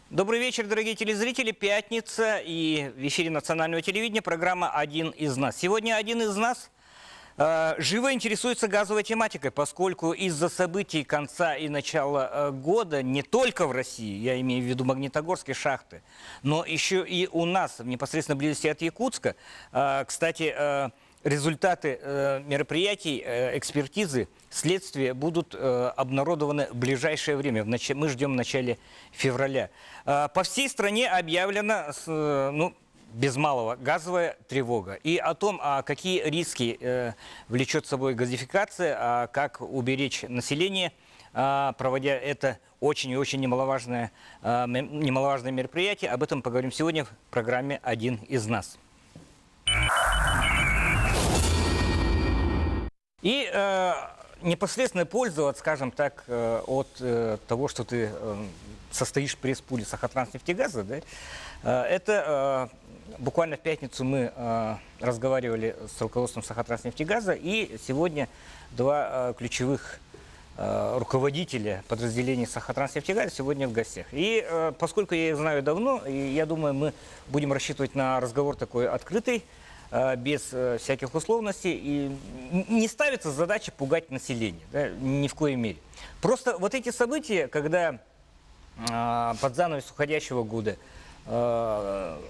Добрый вечер, дорогие телезрители. Пятница и в эфире национального телевидения программа «Один из нас». Сегодня один из нас живо интересуется газовой тематикой, поскольку из-за событий конца и начала года не только в России, я имею в виду магнитогорские шахты, но еще и у нас, в непосредственной близости от Якутска, кстати, результаты мероприятий, экспертизы, следствия будут обнародованы в ближайшее время. Мы ждем в начале февраля. По всей стране объявлена, без малого, газовая тревога. И о том, какие риски влечет с собой газификация, как уберечь население, проводя это очень и очень немаловажное мероприятие, об этом поговорим сегодня в программе «Один из нас». И непосредственная польза, скажем так, от того, что ты состоишь в пресс-пуле Сахатранснефтегаза, да, это буквально в пятницу мы разговаривали с руководством Сахатранснефтегаза, и сегодня два ключевых руководителя подразделений Сахатранснефтегаза сегодня в гостях. И поскольку я их знаю давно, и я думаю, мы будем рассчитывать на разговор такой открытый, без всяких условностей, и не ставится задача пугать население, да, ни в коей мере. Просто вот эти события, когда под занавес уходящего года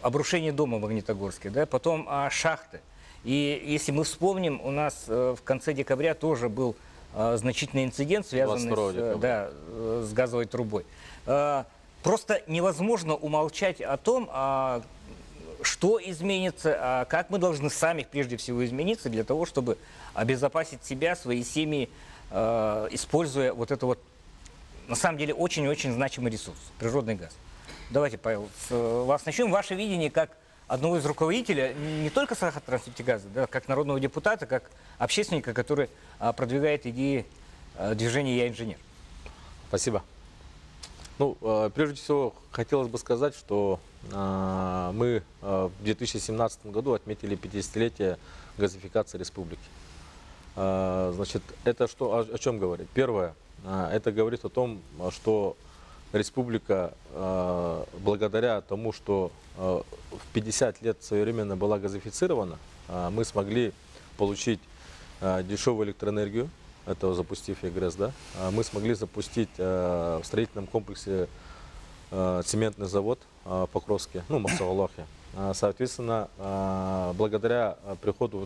обрушение дома в Магнитогорске, да, потом шахты. И если мы вспомним, у нас в конце декабря тоже был значительный инцидент, связанный с газовой трубой. Просто невозможно умолчать о том, что изменится, как мы должны сами прежде всего измениться для того, чтобы обезопасить себя, свои семьи, используя вот это вот, на самом деле, очень-очень значимый ресурс – природный газ. Давайте, Павел, с вас начнем. Ваше видение как одного из руководителей, не только Сахатранснефтегаза, да, как народного депутата, как общественника, который продвигает идеи движения «Я инженер». Спасибо. Ну, прежде всего, хотелось бы сказать, что мы в 2017 году отметили 50-летие газификации республики. Значит, это что, о чем говорит? Первое, это говорит о том, что республика, благодаря тому, что в 50 лет своевременно была газифицирована, мы смогли получить дешевую электроэнергию, это запустив ЕГРЭС, да, мы смогли запустить в строительном комплексе цементный завод Покровский, Максавалахе. Соответственно, благодаря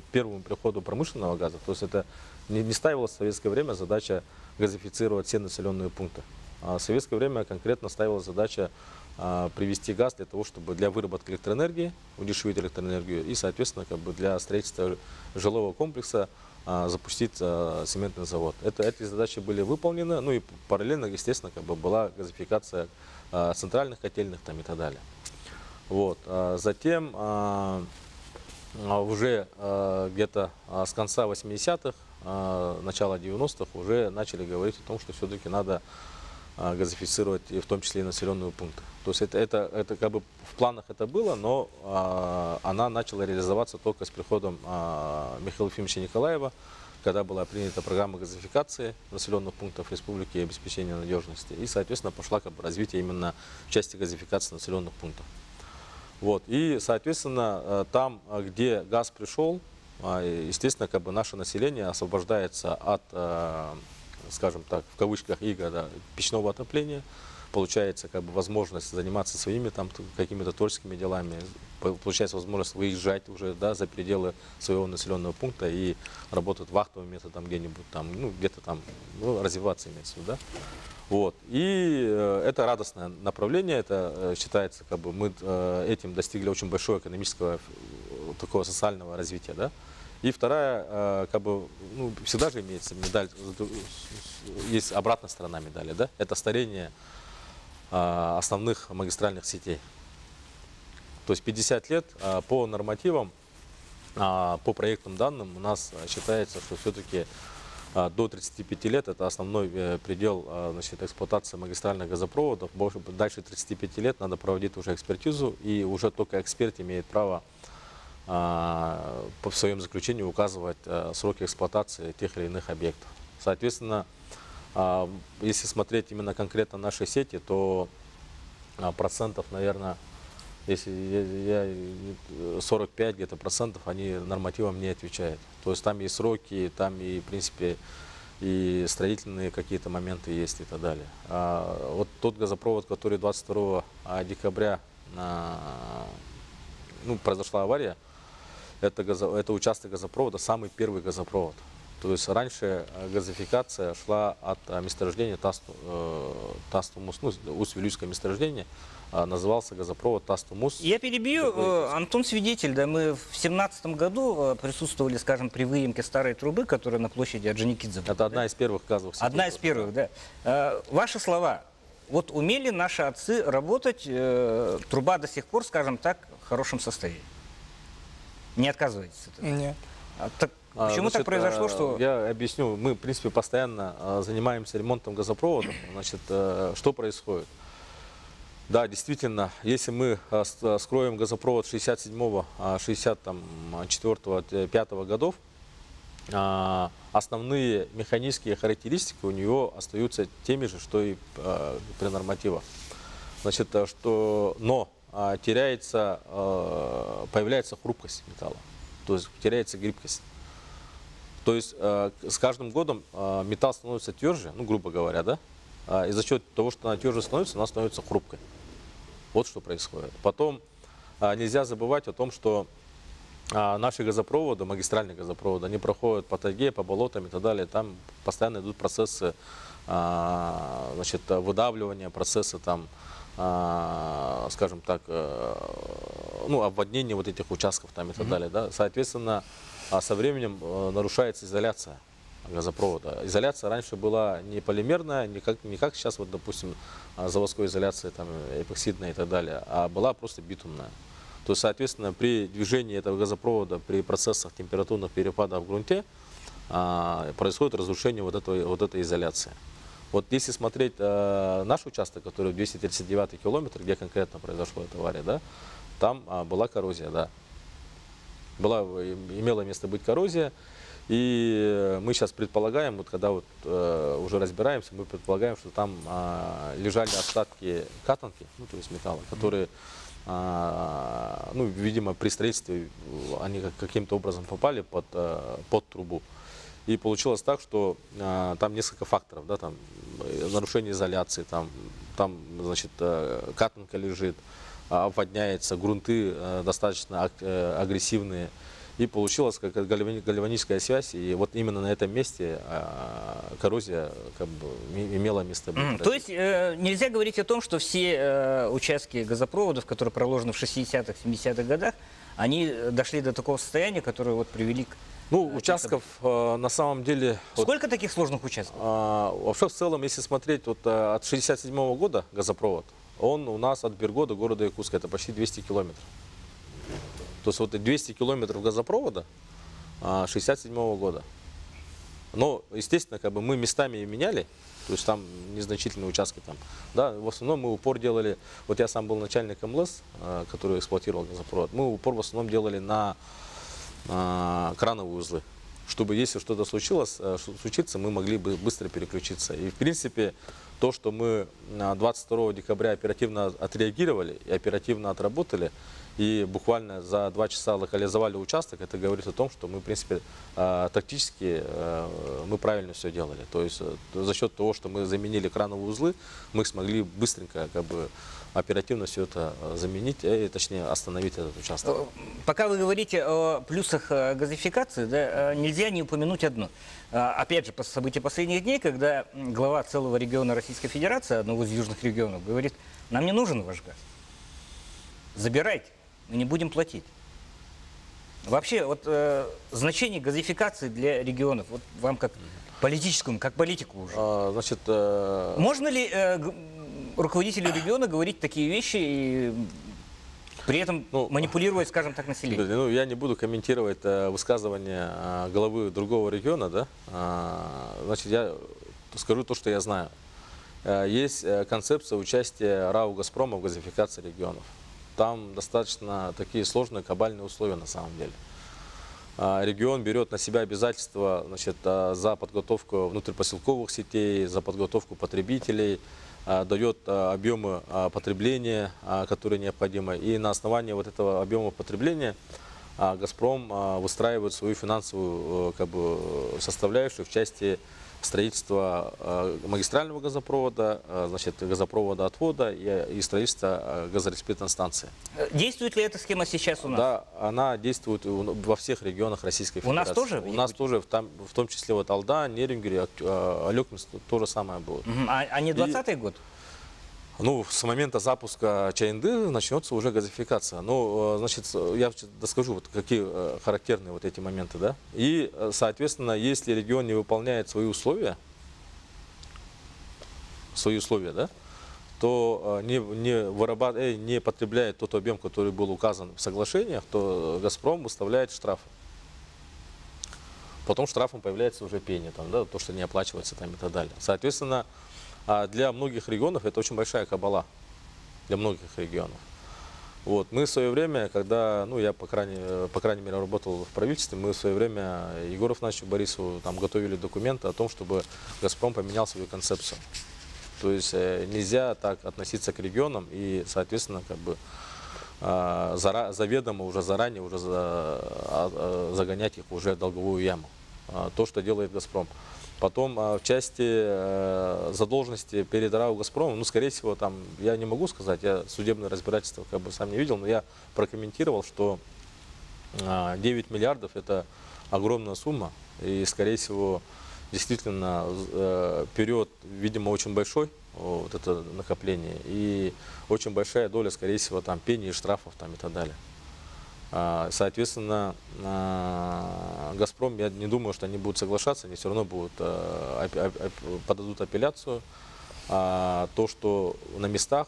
первому приходу промышленного газа, то есть это не ставилась в советское время задача газифицировать все населенные пункты. А в советское время конкретно ставилась задача привести газ для того, чтобы для выработки электроэнергии, удешевить электроэнергию и, соответственно, для строительства жилого комплекса запустить цементный завод. Эти задачи были выполнены, ну и параллельно, естественно, была газификация центральных котельных и так далее. Вот. Затем уже где-то с конца 80-х, начала 90-х уже начали говорить о том, что все-таки надо газифицировать и в том числе и населенные пункты. То есть это в планах это было, но она начала реализоваться только с приходом Михаила Ефимовича Николаева, когда была принята программа газификации населенных пунктов республики и обеспечения надежности. И, соответственно, пошла развитие именно в части газификации населенных пунктов. Вот. И, соответственно, там, где газ пришел, естественно, наше население освобождается от, скажем так, в кавычках, иго, печного отопления. Получается возможность заниматься своими какими-то творческими делами, получается возможность выезжать уже за пределы своего населенного пункта и работать вахтовым методом где-нибудь где-то развиваться имеется в виду, да? Вот. И это радостное направление, это считается, мы этим достигли очень большого экономического, такого социального развития, да? И вторая, всегда же имеется медаль, есть обратная сторона медали, да? Это старение основных магистральных сетей. То есть 50 лет по нормативам, по проектным данным у нас считается, что все-таки до 35 лет это основной предел эксплуатации магистральных газопроводов. Дальше 35 лет надо проводить уже экспертизу, и уже только эксперт имеет право в своем заключении указывать сроки эксплуатации тех или иных объектов. Соответственно, если смотреть именно конкретно нашей сети, то процентов, наверное, если 45 где-то процентов, они нормативам не отвечают. То есть там и сроки, там и, в принципе, и строительные какие-то моменты есть и так далее. Вот тот газопровод, который 22 декабря произошла авария, это участок газопровода, самый первый газопровод. То есть раньше газификация шла от месторождения Тасту-Мус, Усть-Вилюйское месторождение, назывался газопровод Тасту-Мус. Я перебью, Антон свидетель, да, мы в 2017 году присутствовали, скажем, при выемке старой трубы, которая на площади Орджоникидзе. Это одна из первых газовых сетей. Одна из первых, да. Ваши слова. Вот умели наши отцы работать, труба до сих пор, скажем так, в хорошем состоянии. Не отказываетесь от этого? Нет. Почему так произошло, что... Я объясню. Мы, в принципе, постоянно занимаемся ремонтом газопроводов. Значит, что происходит? Да, действительно, если мы скроем газопровод 67-го, 64-го, 5-го годов, основные механические характеристики у него остаются теми же, что и при нормативах. Значит, но теряется, появляется хрупкость металла, то есть теряется гибкость. То есть с каждым годом металл становится тверже, ну, грубо говоря, да? И за счет того, что она тверже становится, она становится хрупкой. Вот что происходит. Потом нельзя забывать о том, что наши газопроводы, магистральные газопроводы, они проходят по тайге, по болотам и так далее. Там постоянно идут процессы значит, выдавливания, процессы там, скажем так, ну, обводнения вот этих участков там и так далее. Да? Соответственно, со временем нарушается изоляция газопровода. Изоляция раньше была не полимерная, не как сейчас, вот, допустим, заводской изоляции, там, эпоксидная и так далее, а была просто битумная. То есть, соответственно, при движении этого газопровода, при процессах температурных перепадов в грунте, происходит разрушение вот этой изоляции. Вот если смотреть наш участок, который 239 километр, где конкретно произошла эта авария, да, там была коррозия, да. Имела место быть коррозия, и мы сейчас предполагаем, вот когда вот, уже разбираемся, мы предполагаем, что там лежали остатки катанки, ну, то есть металла, которые, ну, видимо, при строительстве они каким-то образом попали под трубу. И получилось так, что там несколько факторов, да, там нарушение изоляции, там значит, катанка лежит, обводняется, грунты достаточно агрессивные. И получилась какая-то гальваническая связь, и вот именно на этом месте коррозия как бы имела место быть. То есть нельзя говорить о том, что все участки газопроводов, которые проложены в 60-х, 70-х годах, они дошли до такого состояния, которое вот привели к... Ну, участков на самом деле... Сколько таких сложных участков? Вообще, в целом, если смотреть, вот от 67-го года газопровод, он у нас от Берго до города Якутска, это почти 200 километров. То есть вот 200 километров газопровода 67-го года. Но, естественно, как бы мы местами меняли, то есть там незначительные участки там. Да, в основном мы упор делали, вот я сам был начальником МЛС, который эксплуатировал газопровод, мы упор в основном делали на крановые узлы, чтобы если что-то случится, мы могли бы быстро переключиться. И в принципе, то, что мы 22 декабря оперативно отреагировали и оперативно отработали, и буквально за 2 часа локализовали участок, это говорит о том, что мы, в принципе, тактически мы правильно все делали. То есть за счет того, что мы заменили крановые узлы, мы смогли быстренько, как бы, оперативно все это заменить, точнее остановить этот участок. Пока вы говорите о плюсах газификации, да, нельзя не упомянуть одно. Опять же, по событиям последних дней, когда глава целого региона Российской Федерации, одного из южных регионов, говорит, нам не нужен ваш газ. Забирайте, мы не будем платить. Вообще, вот значение газификации для регионов, вот вам как политическому, как политику уже. Значит, можно ли руководителю региона говорить такие вещи и при этом манипулировать, скажем так, населением? Ну, я не буду комментировать высказывания главы другого региона, да? Значит, я скажу то, что я знаю. Есть концепция участия РАО «Газпрома» в газификации регионов. там достаточно такие сложные кабальные условия на самом деле. Регион берет на себя обязательства, значит, за подготовку внутрипоселковых сетей, за подготовку потребителей, дает объемы потребления, которые необходимы. И на основании вот этого объема потребления «Газпром» выстраивает свою финансовую составляющую в части строительства магистрального газопровода, значит, газопровода отвода и строительства газораспределительной станции. Действует ли эта схема сейчас у нас? Да, она действует во всех регионах Российской Федерации. У нас тоже? У нас тоже, в том числе вот Алдан, Нерингери, Алекминск, то же самое будет. А не 20-й год? Ну, с момента запуска ЧНД начнется уже газификация. Ну, значит, я доскажу, вот какие характерные вот эти моменты, да. И, соответственно, если регион не выполняет свои условия, да, то не потребляет тот объем, который был указан в соглашениях, то «Газпром» выставляет штрафы. Потом штрафом появляется уже пение, там, да, то, что не оплачивается там, и так далее. Соответственно, для многих регионов это очень большая кабала, для многих регионов. Вот. Мы в свое время, когда, ну, я по крайней мере работал в правительстве, мы в свое время Егору Афанасьевичу Борисову там готовили документы о том, чтобы «Газпром» поменял свою концепцию. То есть нельзя так относиться к регионам и, соответственно, заведомо уже заранее загонять их уже в долговую яму. То, что делает «Газпром». Потом в части задолженности перед РАО «Газпром», ну, скорее всего, там, я не могу сказать, я судебное разбирательство сам не видел, но я прокомментировал, что 9 миллиардов – это огромная сумма, и, скорее всего, действительно, период, видимо, очень большой, вот это накопление, и очень большая доля, скорее всего, там, пений, штрафов там, и так далее. Соответственно, «Газпром», я не думаю, что они будут соглашаться, они все равно подадут апелляцию. То, что на местах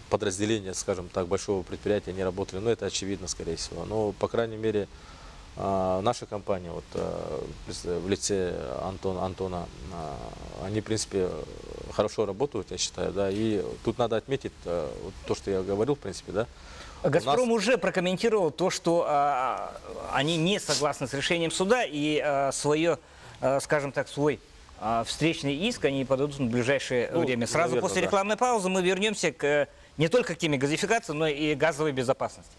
подразделения, скажем так, большого предприятия не работали, ну, это очевидно, скорее всего. Но, по крайней мере, наша компания, вот, в лице Антона, они, в принципе, хорошо работают, я считаю, да, и тут надо отметить то, что я говорил, в принципе, да. «Газпром» уже прокомментировал то, что они не согласны с решением суда и скажем так, свой встречный иск они подадут в ближайшее время. Сразу наверное, после да. рекламной паузы мы вернемся не только к теме газификации, но и газовой безопасности.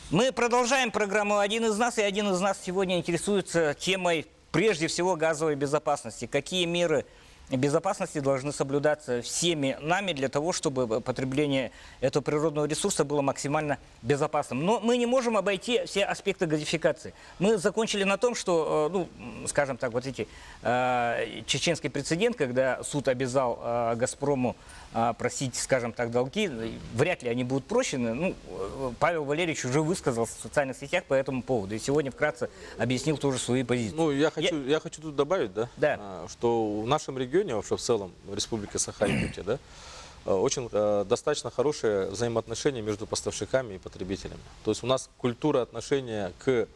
Мы продолжаем программу «Один из нас», и один из нас сегодня интересуется темой, прежде всего, газовой безопасности. Какие меры безопасности должны соблюдаться всеми нами для того, чтобы потребление этого природного ресурса было максимально безопасным. Но мы не можем обойти все аспекты газификации. Мы закончили на том, что, ну, скажем так, вот эти чеченский прецедент, когда суд обязал «Газпрому» просить, скажем так, долги, вряд ли они будут прощены. Ну, Павел Валерьевич уже высказался в социальных сетях по этому поводу. И сегодня вкратце объяснил тоже свои позиции. Ну, я хочу тут добавить, да, что в нашем регионе, вообще в целом, в Республике Саха-Якутия, да, очень достаточно хорошие взаимоотношения между поставщиками и потребителями. То есть у нас культура отношения к,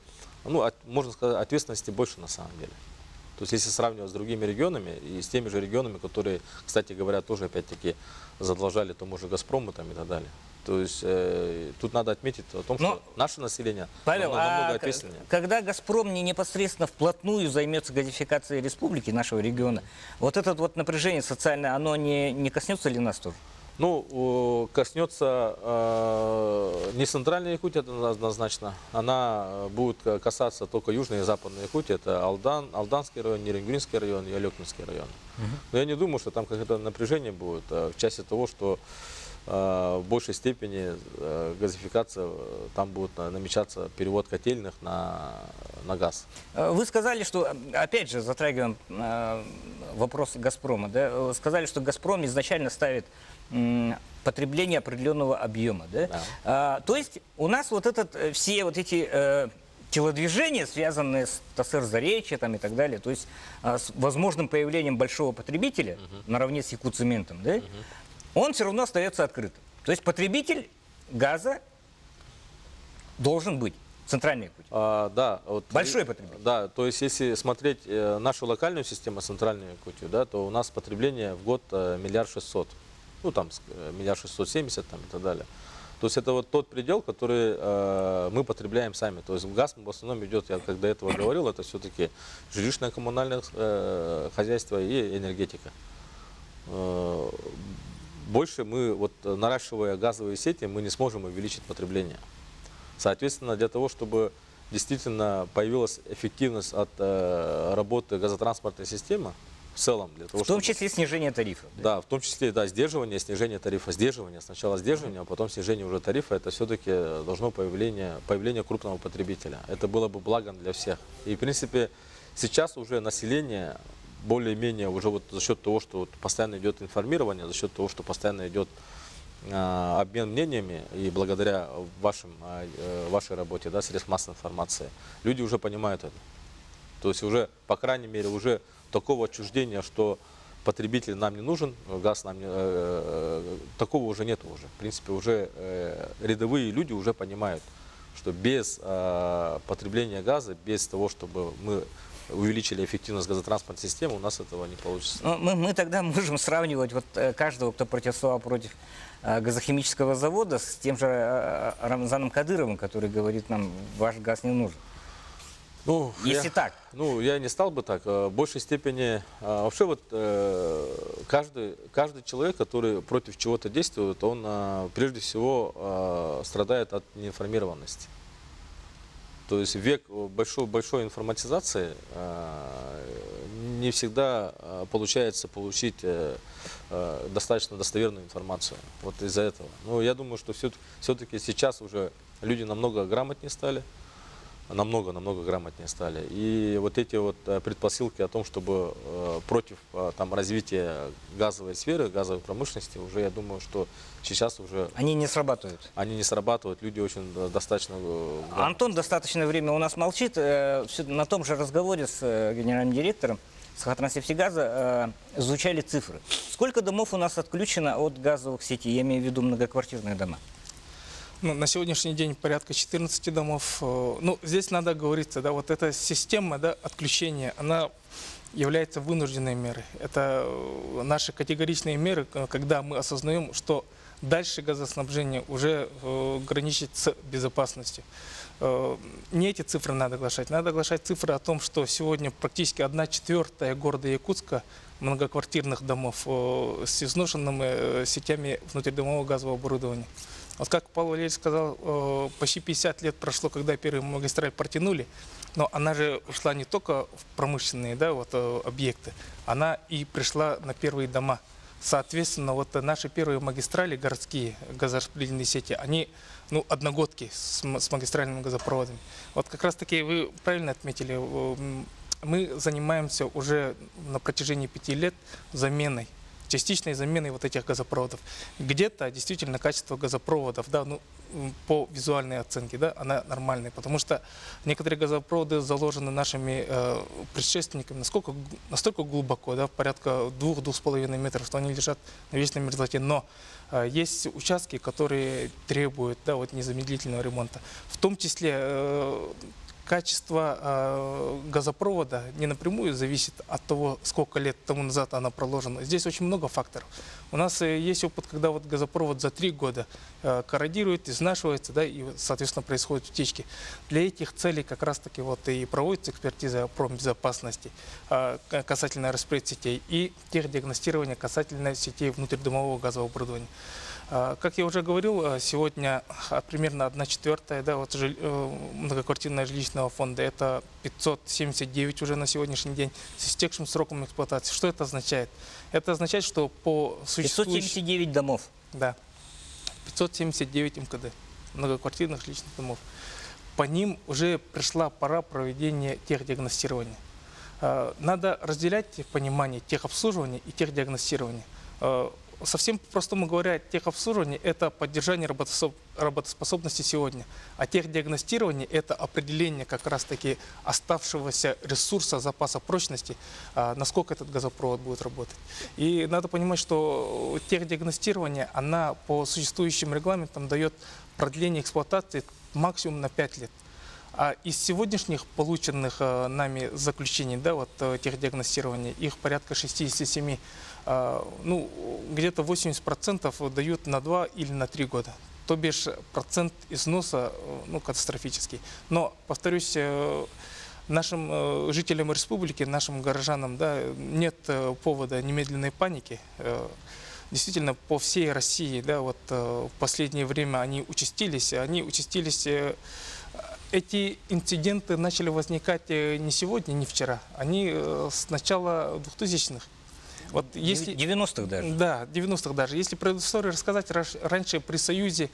ну, можно сказать, ответственности больше на самом деле. То есть если сравнивать с другими регионами и с теми же регионами, которые, кстати говоря, тоже опять-таки задолжали тому же «Газпрому» там, и так далее. То есть тут надо отметить о том, что наше население намного ответственнее. Когда «Газпром» не непосредственно вплотную займется газификацией республики, нашего региона, вот это вот напряжение социальное, оно не коснется ли нас тоже? Ну, коснется не центральной Якутии, это однозначно. Она будет касаться только южной и западной Якутии. Это Алданский район, Нерингринский район и Алекминский район. Но я не думаю, что там какое-то напряжение будет в части того, что в большей степени газификация, там будет намечаться перевод котельных на газ. Вы сказали, что, опять же, затрагиваем вопрос «Газпрома», да? Сказали, что «Газпром» изначально ставит потребление определенного объема. Да? Да. То есть у нас вот все вот эти телодвижения, связанные с ТАСЭР Заречье там, и так далее, то есть с возможным появлением большого потребителя наравне с Якутцементом, да? Он все равно остается открытым. То есть потребитель газа должен быть. центральные пути. Да, вот, Большое потребление. Да, то есть если смотреть нашу локальную систему, центральную Якутию, да, то у нас потребление в год 1 600 000 000. Ну там 1 670 000 000 там, и так далее. То есть это вот тот предел, который мы потребляем сами. То есть газ в основном идет, я как до этого говорил, это все-таки жилищное коммунальное хозяйство и энергетика. Больше мы, вот, наращивая газовые сети, мы не сможем увеличить потребление. Соответственно, для того, чтобы действительно появилась эффективность от работы газотранспортной системы, в целом, для того, В том числе снижение тарифов. да, в том числе, да, сдерживание, снижение тарифа, сдерживание. Сначала сдерживание, а потом снижение уже тарифа. Это все-таки должно появление крупного потребителя. Это было бы благом для всех. И, в принципе, сейчас уже население более-менее уже вот за счет того, что вот постоянно идет информирование, за счет того, что постоянно идет обмен мнениями, и благодаря вашей работе, да, средств массовой информации, люди уже понимают это. То есть уже, по крайней мере, уже такого отчуждения, что потребитель нам не нужен, газ нам не, такого уже нет уже. В принципе, уже рядовые люди уже понимают, что без потребления газа, без того, чтобы мы увеличили эффективность газотранспортной системы, у нас этого не получится. Мы тогда можем сравнивать вот каждого, кто протестовал против газохимического завода, с тем же Рамзаном Кадыровым, который говорит нам, ваш газ не нужен. Ну, Если так. Ну, я не стал бы так. В большей степени, вообще вот каждый человек, который против чего-то действует, он прежде всего страдает от неинформированности. То есть век большой информатизации не всегда получается получить достаточно достоверную информацию. Вот из-за этого. Но я думаю, что все-таки сейчас уже люди намного грамотнее стали. Намного грамотнее стали. И вот эти вот предпосылки о том, чтобы против там, развития газовой сферы, газовой промышленности, уже я думаю, что сейчас уже... Они не срабатывают. Они не срабатывают, люди очень достаточно... Антон достаточное время у нас молчит. На том же разговоре с генеральным директором Сахатранснефтегаза звучали цифры. Сколько домов у нас отключено от газовых сетей? Я имею в виду многоквартирные дома. Ну, на сегодняшний день порядка 14 домов. Ну, здесь надо говориться, да, вот эта система, да, отключения, она является вынужденной мерой. Это наши категоричные меры, когда мы осознаем, что дальше газоснабжение уже граничит с безопасностью. Не эти цифры надо оглашать. Надо оглашать цифры о том, что сегодня практически 1/4 города Якутска многоквартирных домов с изношенными сетями внутридомового газового оборудования. Вот как Павел Валерьевич сказал, почти 50 лет прошло, когда первую магистраль протянули, но она же ушла не только в промышленные, да, вот, объекты, она и пришла на первые дома. Соответственно, вот наши первые магистрали, городские газораспределительные сети, они, ну, одногодки с магистральными газопроводами. Вот как раз таки вы правильно отметили, мы занимаемся уже на протяжении 5 лет заменой, частичной заменой вот этих газопроводов. Где-то действительно качество газопроводов, да, ну, по визуальной оценке, да, она нормальная, потому что некоторые газопроводы заложены нашими предшественниками настолько глубоко, да, порядка 2–2,5 метров, что они лежат на вечной мерзлоте. Но есть участки, которые требуют, да, вот, незамедлительного ремонта. В том числе качество газопровода не напрямую зависит от того, сколько лет тому назад она проложена. Здесь очень много факторов. У нас есть опыт, когда вот газопровод за 3 года корродирует, изнашивается, да, и, соответственно, происходят утечки. Для этих целей как раз-таки вот и проводится экспертиза промбезопасности касательно распредсетей и техдиагностирования касательно сетей внутридомового газового оборудования. Как я уже говорил, сегодня примерно 1/4, да, вот, многоквартирного жилищного фонда, это 579 уже на сегодняшний день с истекшим сроком эксплуатации. Что это означает? Это означает, что по существующим... 579 домов. Да, 579 МКД, многоквартирных жилищных домов. По ним уже пришла пора проведения техдиагностирования. Надо разделять понимание техобслуживания и техдиагностирования. Совсем по-простому говоря, техобслуживание – это поддержание работоспособности сегодня, а техдиагностирование – это определение как раз-таки оставшегося ресурса, запаса прочности, насколько этот газопровод будет работать. И надо понимать, что техдиагностирование, она по существующим регламентам дает продление эксплуатации максимум на 5 лет. А из сегодняшних полученных нами заключений, да, вот техдиагностирования, их порядка 67, ну, где-то 80% дают на 2 или на 3 года. То бишь процент износа, ну, катастрофический. Но, повторюсь, нашим жителям республики, нашим горожанам, да, нет повода немедленной паники. Действительно, по всей России, да, вот в последнее время они участились. Эти инциденты начали возникать не сегодня, не вчера. Они с начала 2000-х. Вот если 90-х даже. Да, 90-х даже. Если про историю рассказать, раньше при Союзе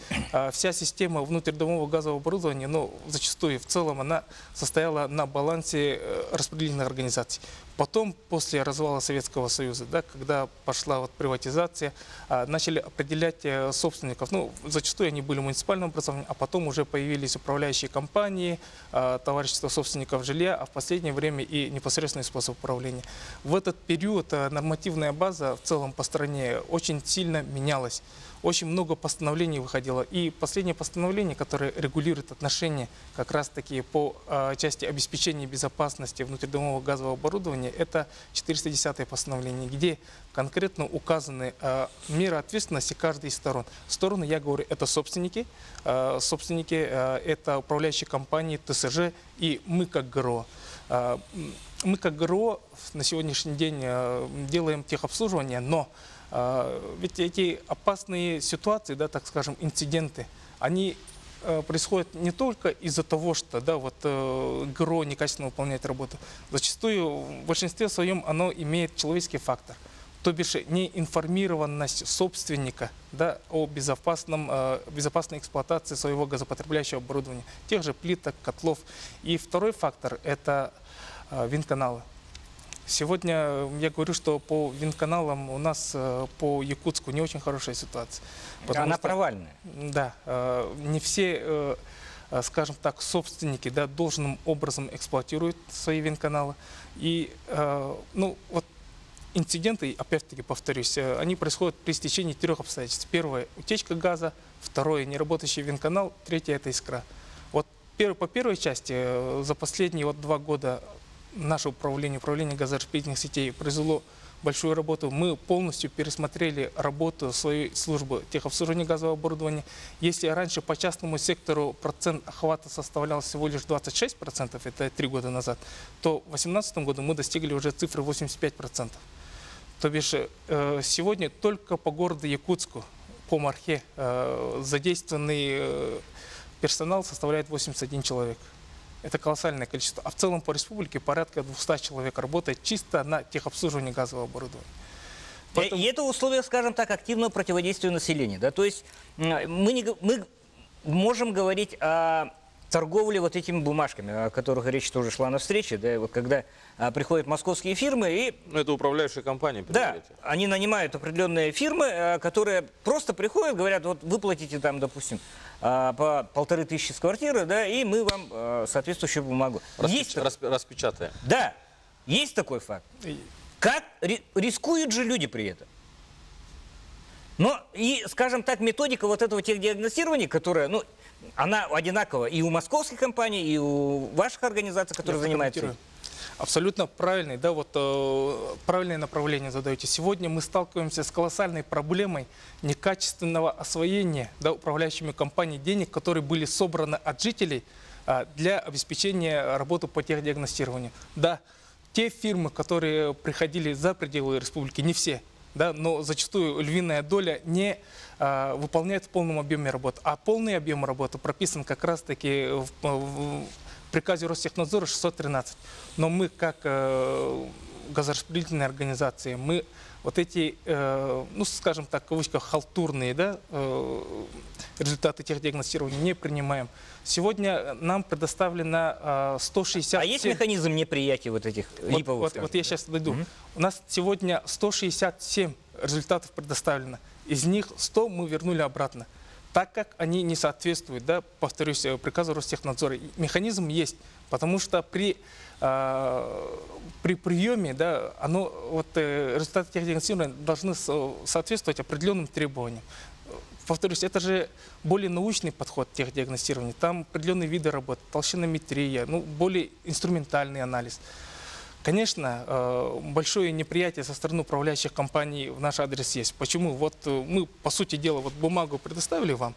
вся система внутридомового газового оборудования, ну, зачастую в целом, она состояла на балансе распределительных организаций. Потом, после развала Советского Союза, да, когда пошла вот приватизация, начали определять собственников. Ну, зачастую они были муниципальным образованием, а потом уже появились управляющие компании, товарищество собственников жилья, а в последнее время и непосредственный способ управления. В этот период нормативная база в целом по стране очень сильно менялась. Очень много постановлений выходило. И последнее постановление, которое регулирует отношения как раз-таки по части обеспечения безопасности внутридомового газового оборудования, это 410-е постановление, где конкретно указаны меры ответственности каждой из сторон. Стороны, я говорю, это собственники, это управляющие компании, ТСЖ и мы как ГРО. Мы как ГРО на сегодняшний день делаем техобслуживание, но ведь эти опасные ситуации, да, так скажем, инциденты, они происходят не только из-за того, что, да, вот, ГРО некачественно выполняет работу. Зачастую в большинстве своем оно имеет человеческий фактор. То бишь неинформированность собственника, да, о безопасной эксплуатации своего газопотребляющего оборудования, тех же плиток, котлов. И второй фактор – это винтканалы. Сегодня я говорю, что по винтканалам у нас по Якутску не очень хорошая ситуация. Она провальная. Да, не все, скажем так, собственники, да, должным образом эксплуатируют свои винтканалы. И, ну, вот инциденты, опять-таки повторюсь, они происходят при стечении 3 обстоятельств. Первое – утечка газа, второе – неработающий винтканал, третье – это искра. Вот по первой части за последние 2 года наше управление газораспределительных сетей произвело большую работу. Мы полностью пересмотрели работу своей службы техобслуживания газового оборудования. Если раньше по частному сектору процент охвата составлял всего лишь 26%, это 3 года назад, то в 2018 году мы достигли уже цифры 85%. То бишь сегодня только по городу Якутску, по Мархе, задействованный персонал составляет 81 человек. Это колоссальное количество. А в целом по республике порядка 200 человек работает чисто на техобслуживании газового оборудования. Поэтому... И это условия, скажем так, активного противодействия населению. Да? То есть мы можем говорить о торговле вот этими бумажками, о которых речь тоже шла на встрече. Да? Вот когда приходят московские фирмы и... Это управляющие компании. Да, они нанимают определенные фирмы, которые просто приходят, говорят, вот выплатите там, допустим, по 1500 с квартиры, да, и мы вам соответствующую бумагу. Распечатаем. Да, есть такой факт. Как рискуют же люди при этом? Но и, скажем так, методика вот этого техдиагностирования, которая, ну, она одинакова и у московских компаний, и у ваших организаций, которые занимаются. Абсолютно правильный, да, вот правильное направление задаете. Сегодня мы сталкиваемся с колоссальной проблемой некачественного освоения, да, управляющими компаниями денег, которые были собраны от жителей для обеспечения работы по техдиагностированию. Да, те фирмы, которые приходили за пределы республики, не все, да, но зачастую львиная доля не выполняет в полном объеме работы. А полный объем работы прописан как раз-таки в приказе Ростехнадзора 613. Но мы, как газораспределительные организации, мы вот эти, ну, скажем так, в кавычках, халтурные, да, результаты техдиагностирования не принимаем. Сегодня нам предоставлено 160... А есть механизм неприятия вот этих липовых? Вот я сейчас дойду. У нас сегодня 167 результатов предоставлено. Из них 100 мы вернули обратно, так как они не соответствуют, да, повторюсь, приказу Ростехнадзора. Механизм есть, потому что при приеме, да, результаты техдиагностирования должны соответствовать определенным требованиям. повторюсь, это же более научный подход техдиагностирования. Там определенные виды работ, толщинометрия, ну, более инструментальный анализ. Конечно, большое неприятие со стороны управляющих компаний в наш адрес есть. Почему? Вот мы, по сути дела, вот бумагу предоставили вам,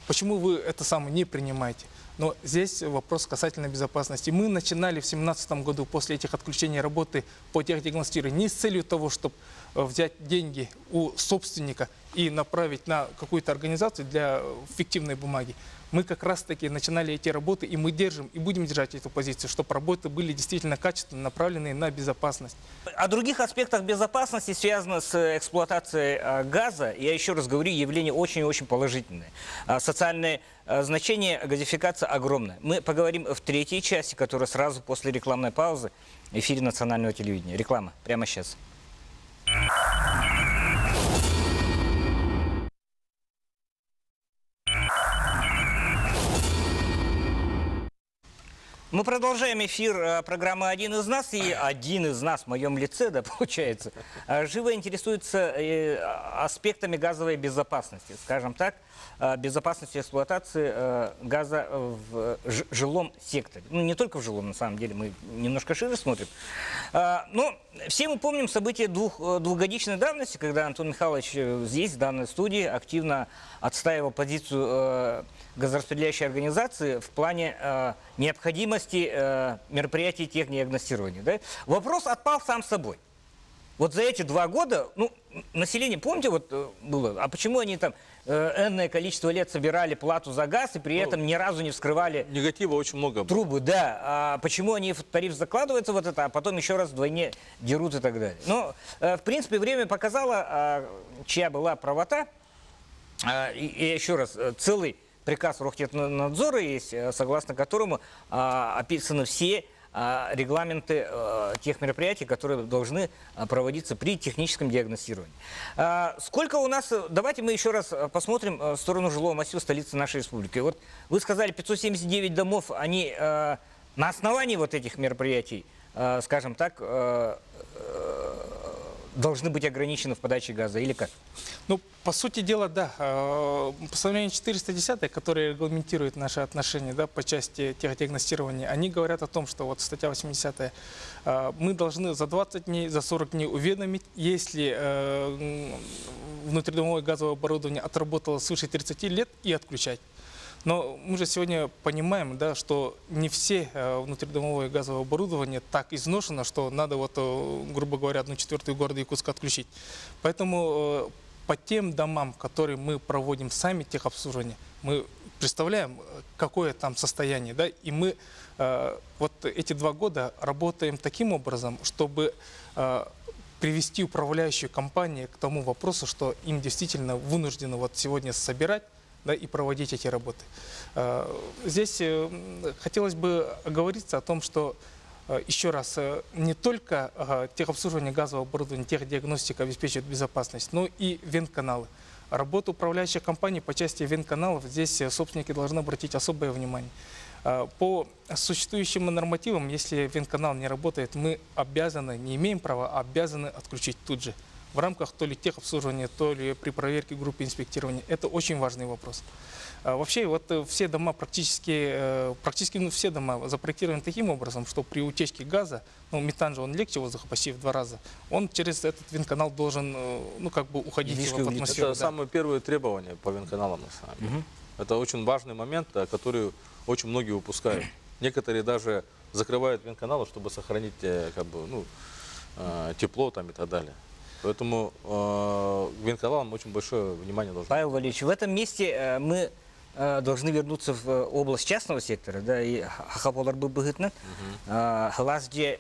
почему вы это самое не принимаете? Но здесь вопрос касательно безопасности. Мы начинали в 2017 году после этих отключений работы по техдиагностированию не с целью того, чтобы взять деньги у собственника и направить на какую-то организацию для фиктивной бумаги. Мы как раз-таки начинали эти работы, и мы держим, и будем держать эту позицию, чтобы работы были действительно качественно направленные на безопасность. О других аспектах безопасности, связанных с эксплуатацией газа, я еще раз говорю, явление очень-очень положительное. Социальное значение газификации огромное. Мы поговорим в третьей части, которая сразу после рекламной паузы в эфире национального телевидения. Реклама прямо сейчас. Мы продолжаем эфир программы «Один из нас». И один из нас в моем лице, да, получается, живо интересуется аспектами газовой безопасности, скажем так, безопасности эксплуатации газа в жилом секторе. Ну, не только в жилом, на самом деле, мы немножко шире смотрим. Но все мы помним события двухгодичной давности, когда Антон Михайлович здесь, в данной студии, активно отстаивал позицию газораспределяющей организации в плане необходимости мероприятий техдиагностирования. Да? Вопрос отпал сам собой. Вот за эти 2 года, ну, население, помните, вот было, а почему они там энное количество лет собирали плату за газ и при этом ни разу не вскрывали Негатива очень много было. трубы, да, а почему они в тариф закладываются вот это, а потом еще раз вдвойне дерут и так далее. Но, в принципе, время показало, чья была правота, и еще раз, целый приказ Рохтехнадзора есть, согласно которому описаны все регламенты тех мероприятий, которые должны проводиться при техническом диагностировании. Сколько у нас, давайте мы еще раз посмотрим в сторону жилого массива столицы нашей республики. Вот вы сказали, 579 домов, они на основании вот этих мероприятий, скажем так, должны быть ограничены в подаче газа или как? Ну, по сути дела, да. Постановление 410, которое регламентирует наши отношения, да, по части техдиагностирования, они говорят о том, что вот статья 80, мы должны за 20 дней, за 40 дней уведомить, если внутридомовое газовое оборудование отработало свыше 30 лет, и отключать. Но мы же сегодня понимаем, да, что не все внутридомовое газовое оборудование так изношено, что надо, вот, грубо говоря, 1/4 города Якутска отключить. Поэтому по тем домам, которые мы проводим сами техобслуживание, мы представляем, какое там состояние. Да, и мы вот эти 2 года работаем таким образом, чтобы привести управляющую компанию к тому вопросу, что им действительно вынуждены вот сегодня собирать, да, и проводить эти работы. Здесь хотелось бы оговориться о том, что, еще раз, не только техобслуживание газового оборудования, техдиагностика обеспечивает безопасность, но и вентканалы. Работа управляющих компаний по части вентканалов, здесь собственники должны обратить особое внимание. По существующим нормативам, если вентканал не работает, мы обязаны, не имеем права, а обязаны отключить тут же. В рамках то ли техобслуживания, то ли при проверке группы инспектирования. Это очень важный вопрос. Вообще, вот все дома, практически все дома запроектированы таким образом, что при утечке газа, ну, метан же он легче воздуха почти в 2 раза, он через этот вентканал должен, ну, как бы уходить в атмосферу. Это самое первое требование по вентканалам, на самом деле. Это очень важный момент, который очень многие упускают. Некоторые даже закрывают вентканалы, чтобы сохранить, как бы, ну, тепло там и так далее. Поэтому вентканалам очень большое внимание должно быть. Павел Валерьевич, в этом месте мы должны вернуться в область частного сектора, да, и хахаполар бы быгытны, глаз где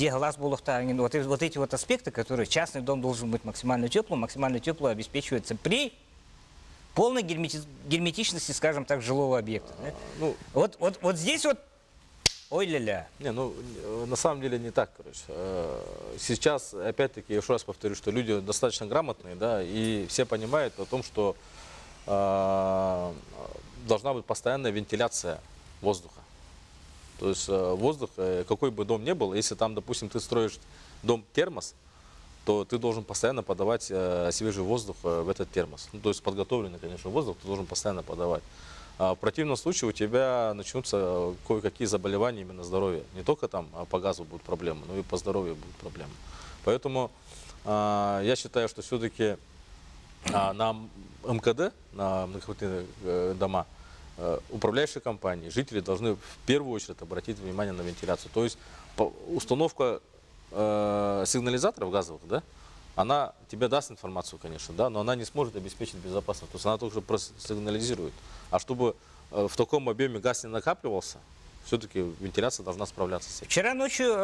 глаз булахтарин, вот эти вот аспекты, которые частный дом должен быть максимально тепло обеспечивается при полной герметичности, скажем так, жилого объекта. Да? Ну, вот здесь вот, ой-ля-ля. Не, ну, на самом деле не так, короче. Сейчас, опять-таки, я еще раз повторю, что люди достаточно грамотные, да, и все понимают о том, что должна быть постоянная вентиляция воздуха. То есть воздух, какой бы дом ни был, если там, допустим, ты строишь дом термос, то ты должен постоянно подавать свежий воздух в этот термос. Ну, то есть подготовленный, конечно, воздух ты должен постоянно подавать. В противном случае у тебя начнутся кое-какие заболевания именно здоровья. Не только там по газу будут проблемы, но и по здоровью будут проблемы. Поэтому я считаю, что все-таки на МКД, на многоквартирные дома, управляющие компании, жители должны в первую очередь обратить внимание на вентиляцию. То есть установка сигнализаторов газовых, да, она тебе даст информацию, конечно, да, но она не сможет обеспечить безопасность. То есть она только просигнализирует. А чтобы в таком объеме газ не накапливался, все-таки вентиляция должна справляться с этим. Вчера ночью,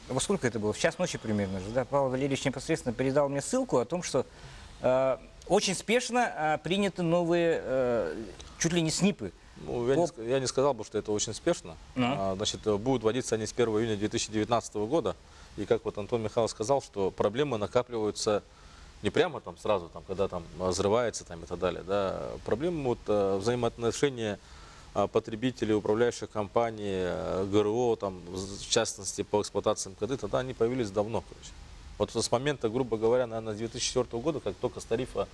во сколько это было, в час ночи примерно же, да, Павел Валерьевич непосредственно передал мне ссылку о том, что очень спешно приняты новые, чуть ли не СНИПы. Ну, я не сказал бы, что это очень спешно. Значит, будут вводиться они с 1 июня 2019 года. И как вот Антон Михайлович сказал, что проблемы накапливаются не прямо там сразу, там, когда там взрывается там, и так далее. Да. Проблемы вот, взаимоотношения потребителей, управляющих компаний, ГРО, там, в частности по эксплуатации МКД, тогда они появились давно. Короче. Вот с момента, грубо говоря, наверное, с 2004 года, как только с тарифа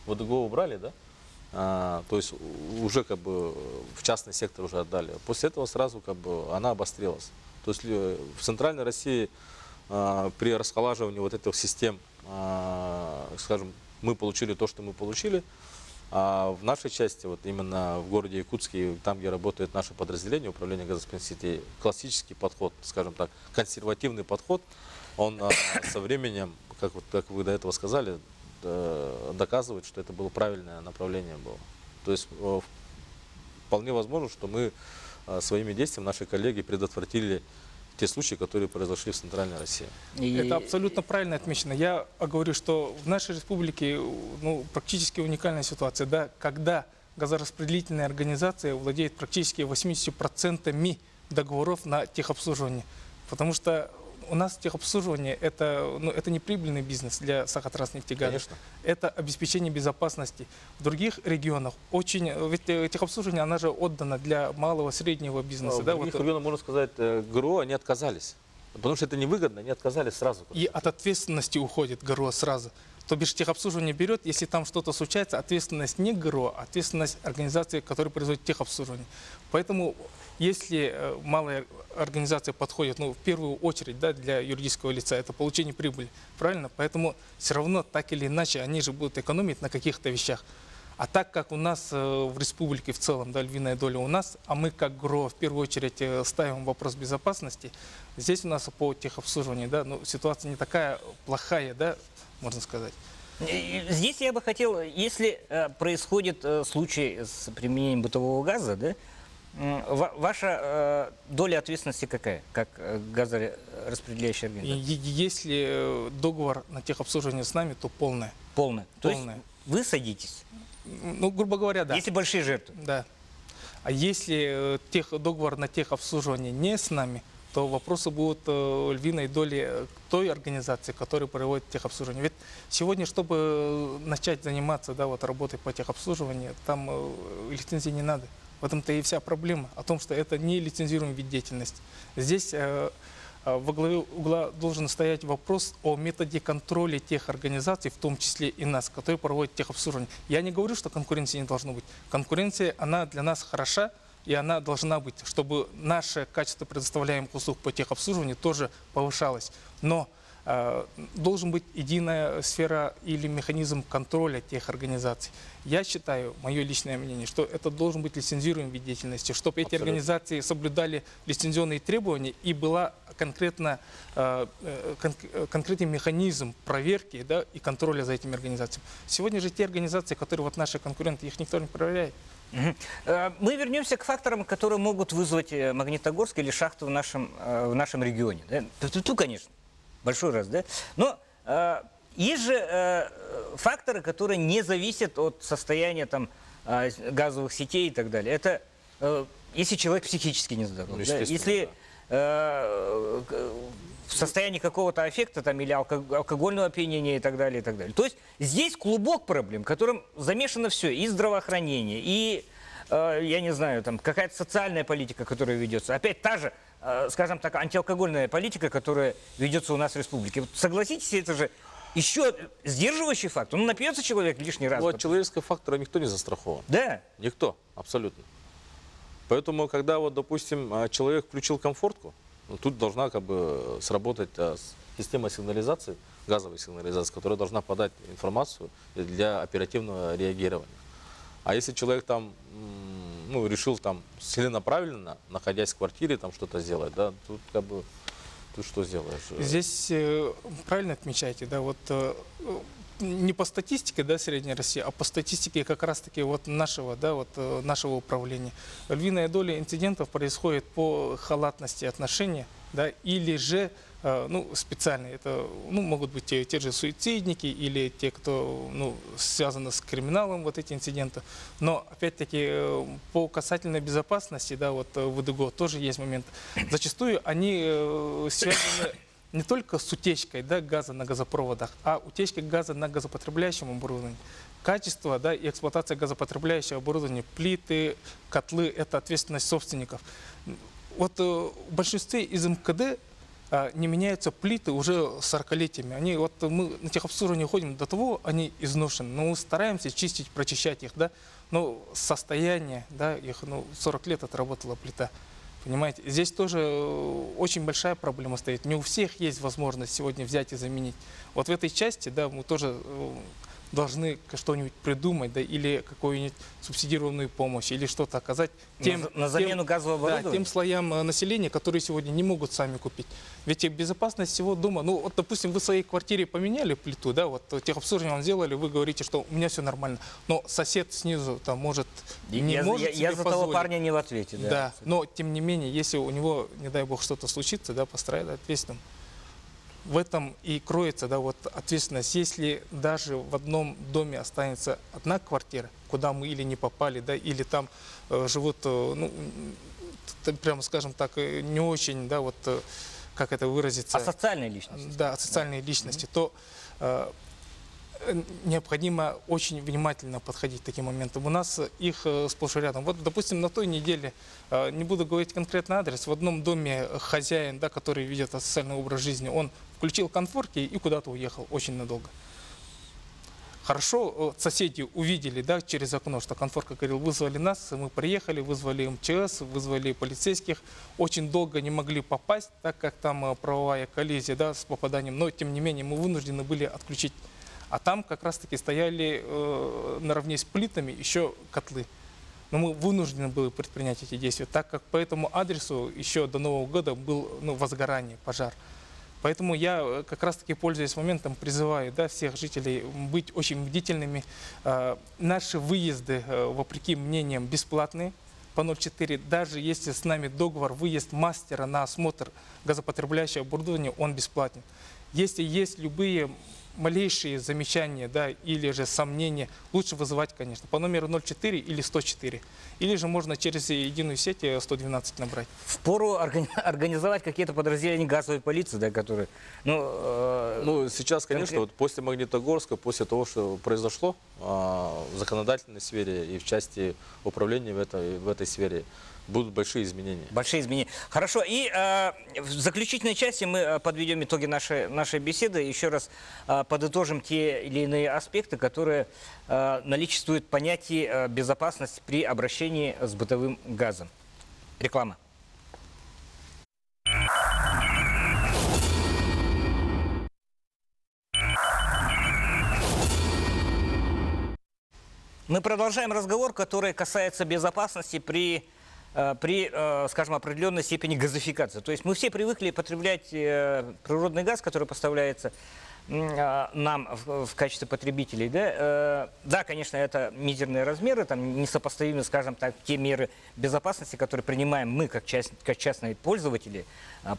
ВДГО убрали, да, то есть уже как бы в частный сектор уже отдали. После этого сразу как бы она обострилась. То есть в Центральной России при расхолаживании вот этих систем, скажем, мы получили то, что мы получили, а в нашей части, вот именно в городе Якутске, там, где работает наше подразделение управления газопроводных сетей, классический подход, скажем так, консервативный подход, он со временем, как вы до этого сказали, доказывает, что это было правильное направление было. То есть вполне возможно, что мы своими действиями, наши коллеги, предотвратили те случаи, которые произошли в Центральной России. Это абсолютно правильно отмечено. Я говорю, что в нашей республике практически уникальная ситуация, да, когда газораспределительная организация владеет практически 80% договоров на техобслуживание. Потому что у нас техобслуживание это не прибыльный бизнес для Сахатранснефтегаза. Конечно. Это обеспечение безопасности. В других регионах ведь техобслуживание, она же отдана для малого, среднего бизнеса. В да, других регионах, можно сказать, ГРО, они отказались. Потому что это невыгодно, они отказались сразу. И от ответственности уходит ГРО сразу. То бишь техобслуживание берет, если там что-то случается, ответственность не ГРО, а ответственность организации, которая производит техобслуживание. Поэтому, если малая организация подходит, в первую очередь, да, для юридического лица, это получение прибыли, правильно? Поэтому все равно, так или иначе, они же будут экономить на каких-то вещах. А так как у нас в республике в целом, да, львиная доля у нас, а мы как ГРО в первую очередь ставим вопрос безопасности, здесь у нас по техобслуживанию, да, ситуация не такая плохая, да, можно сказать. Здесь я бы хотел, если происходит случай с применением бытового газа, да, ваша доля ответственности какая, как газораспределяющая организация? Если договор на техобслуживание с нами, то полная. Полная. То есть вы садитесь? Грубо говоря, да. Если большие жертвы? Да. А если договор на техобслуживание не с нами, то вопросы будут львиной доли той организации, которая проводит техобслуживание. Ведь сегодня, чтобы начать заниматься, да, работой по техобслуживанию, там лицензии не надо. В этом-то и вся проблема, о том, что это не лицензируемый вид деятельности. Здесь во главе угла должен стоять вопрос о методе контроля тех организаций, в том числе и нас, которые проводят техобслуживание. Я не говорю, что конкуренции не должно быть. Конкуренция, она для нас хороша, и она должна быть, чтобы наше качество предоставляемых услуг по техобслуживанию тоже повышалось. Но должен быть единая сфера или механизм контроля тех организаций. Я считаю, мое личное мнение, что это должен быть лицензируемый вид деятельности, чтобы эти организации соблюдали лицензионные требования и была конкретный механизм проверки, да, и контроля за этими организациями. Сегодня же те организации, которые наши конкуренты, их никто не проверяет. Мы вернемся к факторам, которые могут вызвать Магнитогорск или шахту в нашем регионе. Да? Тут, конечно, большой раз, да? Но есть же факторы, которые не зависят от состояния там, газовых сетей и так далее. Это если человек психически нездоров, да? Если в состоянии какого-то аффекта там, или алкогольного опьянения и так далее, и так далее. То есть здесь клубок проблем, в котором замешано все, и здравоохранение, и я не знаю, там какая-то социальная политика, которая ведется. Опять та же, скажем так, антиалкогольная политика, которая ведется у нас в республике. Вот согласитесь, это же еще сдерживающий фактор. Ну, напьется человек лишний раз. Ну, от человеческого фактора никто не застрахован. Да. Никто, абсолютно. Поэтому, когда, вот, допустим, человек включил комфортку, ну, тут должна как бы сработать система сигнализации, газовой сигнализации, которая должна подать информацию для оперативного реагирования. А если человек там, ну, решил там целенаправленно, находясь в квартире, там что-то сделать, да, тут как бы, тут что сделаешь? Здесь правильно отмечаете, да, вот не по статистике, да, Средней России, а по статистике как раз-таки вот нашего, да, вот нашего управления. Львиная доля инцидентов происходит по халатности отношения, да, или же ну, специальные, это, ну, могут быть те же суицидники или те, кто, ну, связаны с криминалом, вот эти инциденты. Но, опять-таки, по касательной безопасности, да, вот в ВДГО тоже есть момент. Зачастую они связаны не только с утечкой, да, газа на газопроводах, а утечкой газа на газопотребляющем оборудовании. Качество, да, и эксплуатация газопотребляющего оборудования, плиты, котлы – это ответственность собственников. Вот в большинстве из МКД не меняются плиты уже 40-летиями. Они, вот мы на техобслуживание ходим, до того они изношены, но мы стараемся чистить, прочищать их, да, но состояние, да, их, ну, 40 лет отработала плита. Понимаете, здесь тоже очень большая проблема стоит. Не у всех есть возможность сегодня взять и заменить. Вот в этой части, да, мы тоже должны что-нибудь придумать, да, или какую-нибудь субсидированную помощь, или что-то оказать на замену газового оборудования? Да, тем слоям населения, которые сегодня не могут сами купить. Ведь безопасность всего дома, ну вот, допустим, вы в своей квартире поменяли плиту, да, вот техобслуживание вам сделали, вы говорите, что у меня все нормально, но сосед снизу там может не может себе Я за позволить. того парня не в ответе. Да, Да, но тем не менее, если у него, не дай бог, что-то случится, да, пострадает ответственным. В этом и кроется, да, вот ответственность. Если даже в одном доме останется одна квартира, куда мы или не попали, да, или там живут, ну, прямо скажем так, не очень, да, вот, как это выразиться? Асоциальные личности. Да, асоциальные личности, то необходимо очень внимательно подходить к таким моментам. У нас их сплошь и рядом. Вот, допустим, на той неделе, не буду говорить конкретный адрес, в одном доме хозяин, да, который ведет асоциальный образ жизни, он включил конфорки и куда-то уехал очень надолго. Хорошо, соседи увидели, да, через окно, что конфорка говорил, вызвали нас, мы приехали, вызвали МЧС, вызвали полицейских, очень долго не могли попасть, так как там правовая коллизия, да, с попаданием, но тем не менее мы вынуждены были отключить. А там как раз-таки стояли наравне с плитами еще котлы. Но мы вынуждены были предпринять эти действия, так как по этому адресу еще до Нового года был, ну, возгорание, пожар. Поэтому я как раз-таки, пользуясь моментом, призываю, да, всех жителей быть очень бдительными. Наши выезды, вопреки мнениям, бесплатные по 0,4. Даже если с нами договор, выезд мастера на осмотр газопотребляющего оборудования, он бесплатен. Если есть любые малейшие замечания, да, или же сомнения, лучше вызывать, конечно, по номеру 04 или 104. Или же можно через единую сеть 112 набрать. Впору организовать какие-то подразделения газовой полиции, да, которые... Ну, сейчас, конечно, вот после Магнитогорска, после того, что произошло в законодательной сфере и в части управления в этой сфере, будут большие изменения. Большие изменения. Хорошо. И в заключительной части мы подведем итоги нашей беседы. Еще раз подытожим те или иные аспекты, которые наличествуют понятие безопасности при обращении с бытовым газом. Реклама. Мы продолжаем разговор, который касается безопасности при, скажем, определенной степени газификации. То есть мы все привыкли потреблять природный газ, который поставляется нам в качестве потребителей. Да? Да, конечно, это мизерные размеры, там несопоставимы, скажем так, те меры безопасности, которые принимаем мы, как частные пользователи,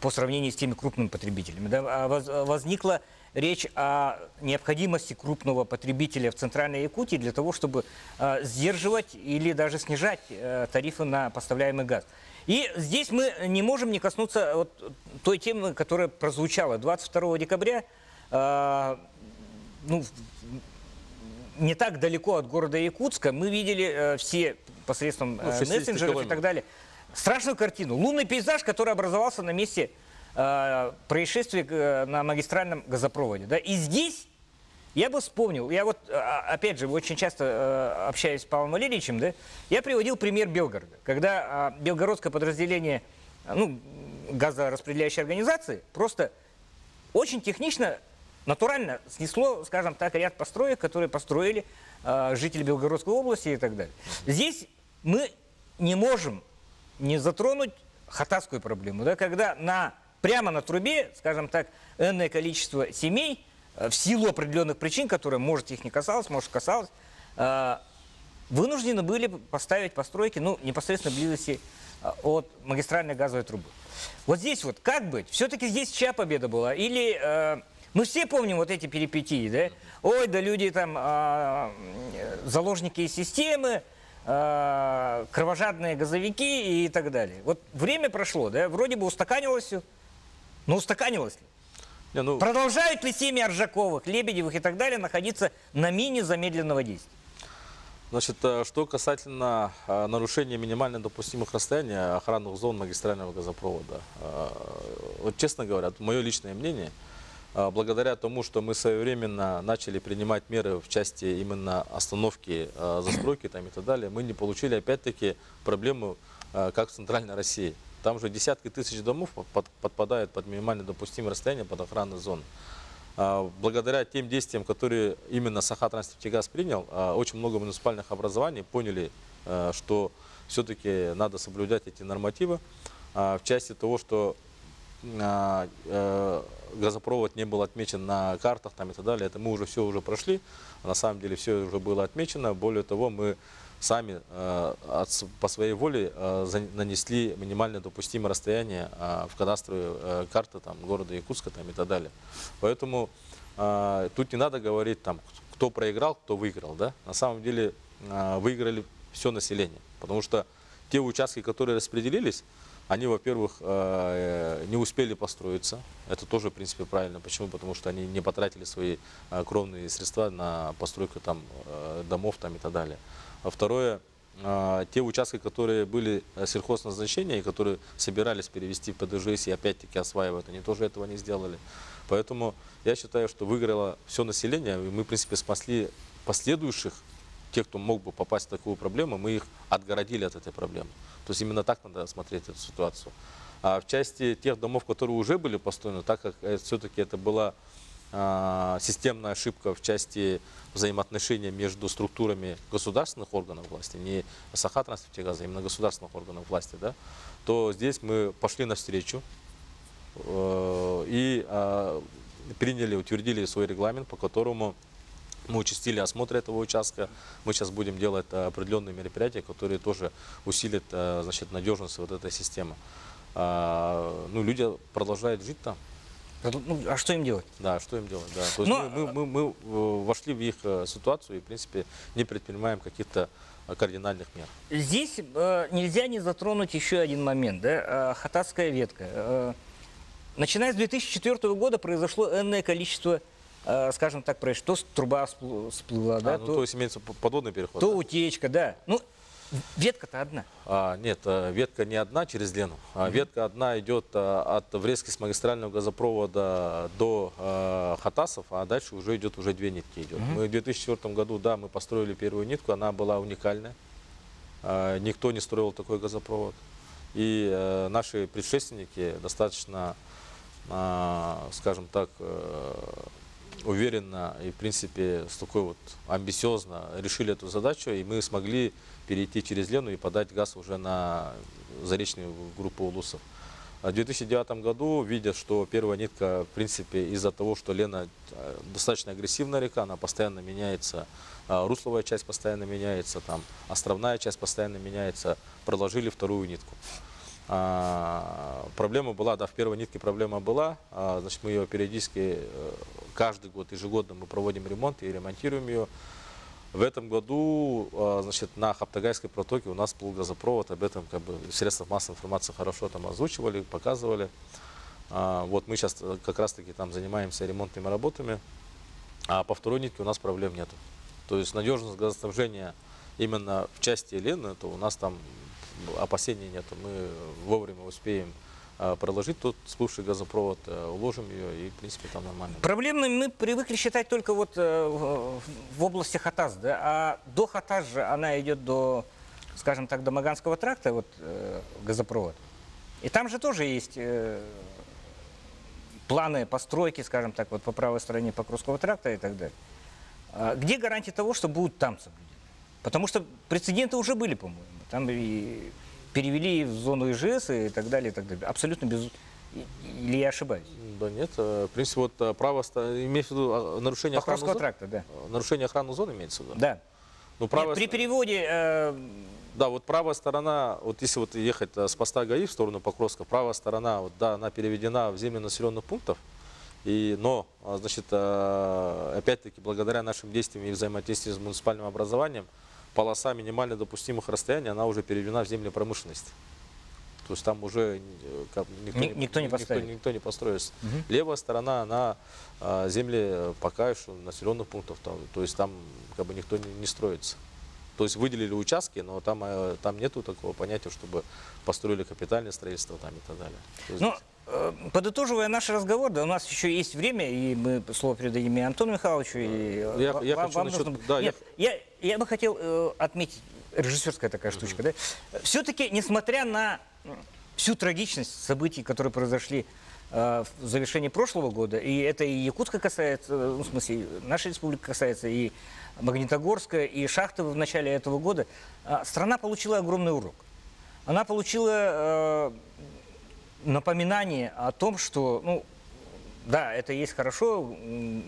по сравнению с теми крупными потребителями. Да? Возникла речь о необходимости крупного потребителя в Центральной Якутии для того, чтобы сдерживать или даже снижать тарифы на поставляемый газ. И здесь мы не можем не коснуться вот той темы, которая прозвучала 22 декабря. Ну, не так далеко от города Якутска мы видели все посредством 60 мессенджеров и километров. так далее. Страшную картину. Лунный пейзаж, который образовался на месте происшествия на магистральном газопроводе. Да? И здесь я бы вспомнил, я вот, опять же, очень часто общаюсь с Павлом Валерьевичем, да? Я приводил пример Белгорода, когда белгородское подразделение, ну, газораспределяющей организации просто очень технично, натурально снесло, скажем так, ряд построек, которые построили жители Белгородской области и так далее. Здесь мы не можем не затронуть хатасскую проблему, да, когда прямо на трубе, скажем так, энное количество семей, в силу определенных причин, которые, может, их не касалось, может, касалось, вынуждены были поставить постройки, ну, непосредственно в близости от магистральной газовой трубы. Вот здесь вот как быть? Все-таки здесь чья победа была? Или мы все помним вот эти перипетии, да? Ой, да люди там заложники системы, кровожадные газовики и так далее. Вот время прошло, да? Вроде бы устаканилось все, но устаканилось ли? Не, ну, Продолжают ли семьи Оржаковых, Лебедевых и так далее находиться на мине замедленного действия? значит, что касательно нарушения минимально допустимых расстояний охранных зон магистрального газопровода. Вот, честно говоря, мое личное мнение, благодаря тому, что мы своевременно начали принимать меры в части именно остановки застройки там, и так далее, мы не получили опять-таки проблему, как в Центральной России. Там же десятки тысяч домов подпадают под минимально допустимое расстояние под охранной зоной. Благодаря тем действиям, которые именно Сахатранснефтегаз принял, очень много муниципальных образований поняли, что все-таки надо соблюдать эти нормативы. В части того, что газопровод не был отмечен на картах там, и так далее, это мы уже все прошли. На самом деле все уже было отмечено. Более того, мы сами по своей воле нанесли минимально допустимое расстояние в кадастровые карты там, города Якутска там, и так далее. Поэтому тут не надо говорить, там, кто проиграл, кто выиграл. Да? На самом деле выиграли все население. Потому что те участки, которые распределились, они, во-первых, не успели построиться. Это тоже, в принципе, правильно. Почему? Потому что они не потратили свои кровные средства на постройку там, домов там, и так далее. А второе, те участки, которые были сельхозназначения и которые собирались перевести в ПДЖС и опять-таки осваивают, они тоже этого не сделали. Поэтому я считаю, что выиграло все население, и мы, в принципе, спасли последующих, тех, кто мог бы попасть в такую проблему, мы их отгородили от этой проблемы. То есть именно так надо смотреть эту ситуацию. А в части тех домов, которые уже были построены, так как все-таки это была системная ошибка в части взаимоотношения между структурами государственных органов власти, не Сахатранснефтегаза, а именно государственных органов власти, да, то здесь мы пошли навстречу и приняли, утвердили свой регламент, по которому мы участили осмотр этого участка. Мы сейчас будем делать определенные мероприятия, которые тоже усилят, значит, надежность вот этой системы. Ну, люди продолжают жить там. Ну, а что им делать? Да, что им делать? Да. То есть мы вошли в их ситуацию и, в принципе, не предпринимаем каких-то кардинальных мер. Здесь нельзя не затронуть еще один момент, да? Хатасская ветка. Начиная с 2004 года произошло энное количество, скажем так, происшествий. То труба всплыла, да? Ну, то есть имеется подводный переход. То да? утечка, да. Ну, ветка-то одна. Нет, ветка не одна через Лену. Ветка одна идет от врезки с магистрального газопровода до Хатасов, а дальше уже идет две нитки идет. Мы в 2004 году, да, мы построили первую нитку, она была уникальная. Никто не строил такой газопровод. И наши предшественники достаточно, скажем так, уверенно и, в принципе, с такой вот амбициозно решили эту задачу, и мы смогли перейти через Лену и подать газ уже на заречную группу улусов. В 2009 году, видя, что первая нитка, в принципе, из-за того, что Лена достаточно агрессивная река, она постоянно меняется, русловая часть постоянно меняется, там, островная часть постоянно меняется, проложили вторую нитку. Проблема была, да, в первой нитке проблема была, значит, мы ее периодически, каждый год, ежегодно мы проводим ремонт и ремонтируем ее. В этом году, значит, на Хаптагайской протоке у нас был газопровод, об этом как бы в средствах массовой информации хорошо там озвучивали, показывали. Вот мы сейчас как раз-таки там занимаемся ремонтными работами, а по второй нитке у нас проблем нету. То есть надежность газоснабжения именно в части Елены, то у нас там опасений нет. Мы вовремя успеем проложить тот всплывший газопровод, уложим ее, и в принципе там нормально. Проблемной мы привыкли считать только вот в области Хатаз, да, а до Хатаз же она идет до, скажем так, до Маганского тракта, вот газопровод. И там же тоже есть планы постройки, скажем так, вот по правой стороне Покровского тракта и так далее. Где гарантия того, что будут там соблюдены? Потому что прецеденты уже были, по-моему. Там и перевели в зону ИЖС и так далее, и так далее. Абсолютно без... Или я ошибаюсь? Да нет, в принципе, вот право, имеется в виду нарушение охранной Покровского зоны? тракта, да. Нарушение охранной зоны имеется в виду? Да. Ну, Нет, при переводе... Да, вот правая сторона, вот если вот ехать с поста ГАИ в сторону Покровска, правая сторона, вот, да, она переведена в земли населенных пунктов, но, значит, опять-таки, благодаря нашим действиям и взаимодействию с муниципальным образованием, полоса минимально допустимых расстояний, она уже переведена в земли промышленности. То есть там уже никто не построится. Угу. Левая сторона, она земли пока еще населенных пунктов, то есть там как бы никто не строится. То есть выделили участки, но там нету такого понятия, чтобы построили капитальное строительство там и так далее. Ну, подытоживая наш разговор, да, у нас еще есть время, и мы слово передадим и Антону Михайловичу, и я бы хотел отметить, режиссерская такая штучка, да? Все-таки, несмотря на всю трагичность событий, которые произошли в завершении прошлого года, и это и Якутска касается, ну, в смысле, нашей республики касается, и Магнитогорска, и Шахты в начале этого года, страна получила огромный урок. Она получила напоминание о том, что, ну, да, это есть хорошо,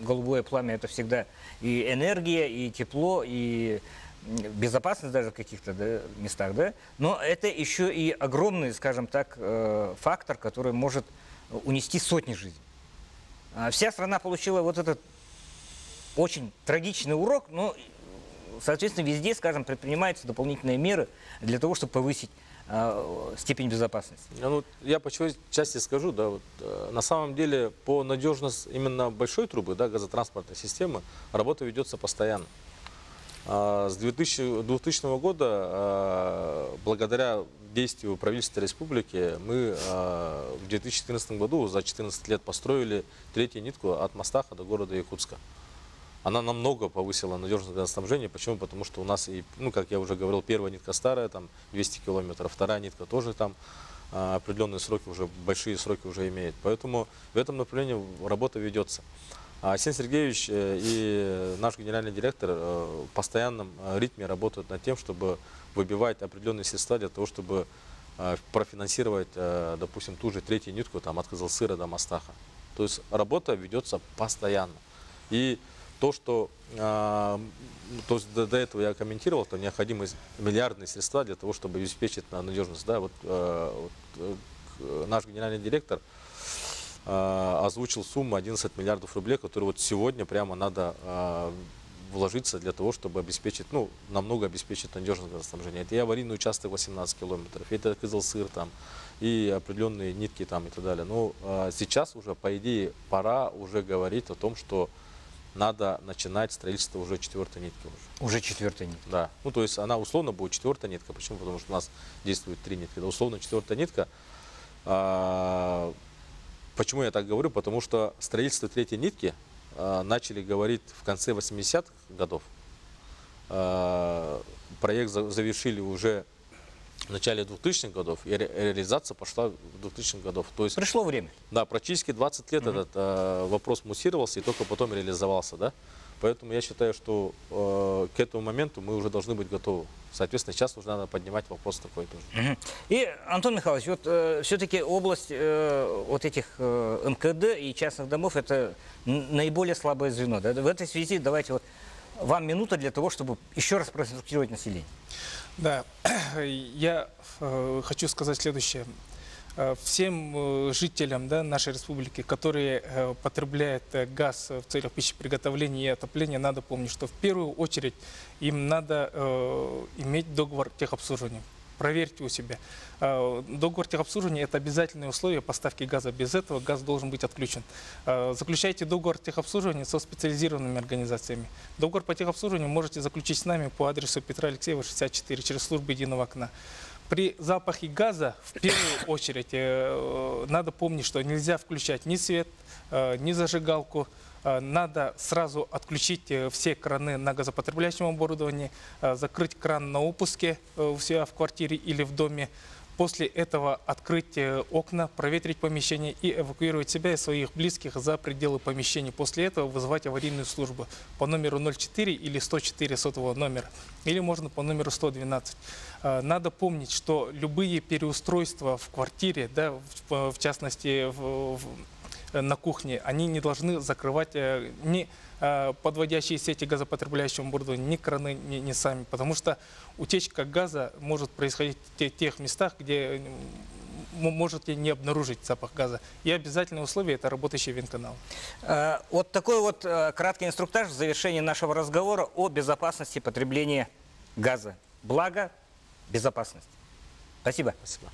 голубое пламя — это всегда и энергия, и тепло, и безопасность даже в каких-то местах, да, но это еще и огромный, скажем так, фактор, который может унести сотни жизней. Вся страна получила вот этот очень трагичный урок, но, соответственно, везде, скажем, предпринимаются дополнительные меры для того, чтобы повысить степень безопасности. Ну, я по части скажу, да, вот, на самом деле по надежности именно большой трубы, да, газотранспортной системы работа ведется постоянно. С 2000 года, благодаря действию правительства республики, мы в 2014 году за 14 лет построили третью нитку от Мастаха до города Якутска. Она намного повысила надежность газоснабжения. Почему? Потому что у нас, ну, как я уже говорил, первая нитка старая, там 200 километров, вторая нитка тоже там определенные сроки, уже большие сроки уже имеет. Поэтому в этом направлении работа ведется. Арсений Сергеевич и наш генеральный директор в постоянном ритме работают над тем, чтобы выбивать определенные средства для того, чтобы профинансировать, допустим, ту же третью нитку там, от Кызылсыра до Мастаха. То есть работа ведется постоянно. И то, что то есть до этого я комментировал, то необходимы миллиардные средства для того, чтобы обеспечить надежность. Да, вот, наш генеральный директор озвучил сумму 11 миллиардов рублей, которые вот сегодня прямо надо вложиться для того, чтобы обеспечить, ну, намного обеспечить надежность газоснабжения. Это и аварийный участок 18 километров, это Кызылсыр там, и определенные нитки там и так далее. Но сейчас уже, по идее, пора уже говорить о том, что надо начинать строительство уже четвертой нитки. Уже четвертая нитка? Да. Ну, то есть она условно будет четвертая нитка. Почему? Потому что у нас действует 3 нитки. Да, условно четвертая нитка. Почему я так говорю? Потому что строительство третьей нитки начали говорить в конце 80-х годов. Проект завершили уже в начале 2000-х годов, и реализация пошла в 2000-х годов. То есть, пришло время. Да, практически 20 лет этот вопрос муссировался и только потом реализовался. Да? Поэтому я считаю, что к этому моменту мы уже должны быть готовы. Соответственно, сейчас уже надо поднимать вопрос такой тоже. И, Антон Михайлович, вот все-таки область вот этих МКД и частных домов — это наиболее слабое звено. Да? В этой связи давайте вот вам минута для того, чтобы еще раз проинструктировать население. Да, я хочу сказать следующее. Всем жителям, да, нашей республики, которые потребляют газ в целях пищеприготовления и отопления, надо помнить, что в первую очередь им надо иметь договор техобслуживания. проверьте у себя. Договор техобслуживания – это обязательное условие поставки газа. Без этого газ должен быть отключен. Заключайте договор техобслуживания со специализированными организациями. Договор по техобслуживанию можете заключить с нами по адресу Петра Алексеева, 64, через службу единого окна. При запахе газа, в первую очередь, надо помнить, что нельзя включать ни свет, ни зажигалку. Надо сразу отключить все краны на газопотребляющем оборудовании, закрыть кран на опуске у себя в квартире или в доме. После этого открыть окна, проветрить помещение и эвакуировать себя и своих близких за пределы помещения. После этого вызывать аварийную службу по номеру 04 или 104 сотового номера, или можно по номеру 112. Надо помнить, что любые переустройства в квартире, да, в частности на кухне, они не должны закрывать ни подводящие сети газопотребляющего оборудования, ни краны, ни сами, потому что утечка газа может происходить в тех местах, где вы можете не обнаружить запах газа. И обязательное условие – это работающий вентканал. Вот такой вот краткий инструктаж в завершении нашего разговора о безопасности потребления газа. Благо, безопасность. Спасибо. Спасибо.